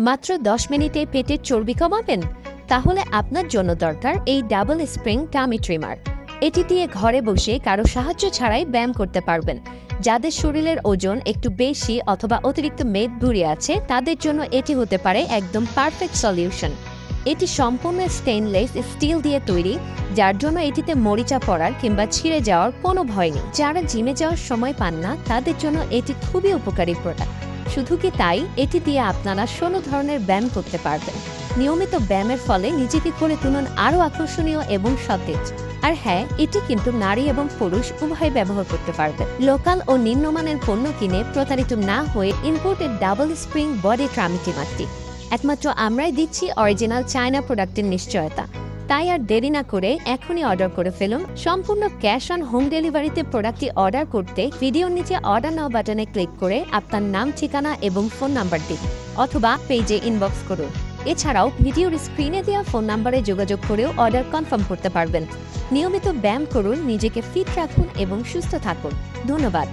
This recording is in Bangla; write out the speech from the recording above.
মাত্র 10 মিনিটে পেটের চর্বি কমাবেন? তাহলে আপনার জন্য দরকার এই ডাবল স্প্রিং টামি ট্রিমার। এটি দিয়ে ঘরে বসে কারো সাহায্য ছাড়াই ব্যায়াম করতে পারবেন। যাদের শরীরের ওজন একটু বেশি অথবা অতিরিক্ত মেদ ভুঁড়ি আছে তাদের জন্য এটি হতে পারে একদম পারফেক্ট সলিউশন। এটি সম্পূর্ণ স্টেইনলেস স্টিল দিয়ে তৈরি, যার জন্য এটিতে মরিচা পড়ার কিংবা ছিঁড়ে যাওয়ার কোনো ভয় নেই। যারা জিমে যাওয়ার সময় পান না তাদের জন্য এটি খুবই উপকারী প্রোডাক্ট। শুধু কি তাই, এটি দিয়ে আপনারা 16 ধরনের ব্যায়াম করতে পারবেন। নিয়মিত ব্যায়ামের ফলে নিজেকে করে তুলুন আরও আকর্ষণীয় এবং সতেজ। আর হ্যাঁ, এটি কিন্তু নারী এবং পুরুষ উভয় ব্যবহার করতে পারবে। লোকাল ও নিম্নমানের পণ্য কিনে প্রতারিত না হয়ে imported double spring body tummy ট্রিমারটি একমাত্র আমরাই দিচ্ছি অরিজিনাল চায়না প্রোডাক্টের নিশ্চয়তা। তাই আর দেরি না করে এখনই অর্ডার করে ফেলুন। সম্পূর্ণ ক্যাশ অন হোম ডেলিভারিতে প্রোডাক্টটি অর্ডার করতে ভিডিওর নিচে অর্ডার নাও বাটনে ক্লিক করে আপনার নাম, ঠিকানা এবং ফোন নাম্বার দিন অথবা পেজে ইনবক্স করুন। এছাড়াও ভিডিওর স্ক্রিনে দেওয়া ফোন নাম্বারে যোগাযোগ করেও অর্ডার কনফার্ম করতে পারবেন। নিয়মিত ব্যায়াম করুন, নিজেকে ফিট রাখুন এবং সুস্থ থাকুন। ধন্যবাদ।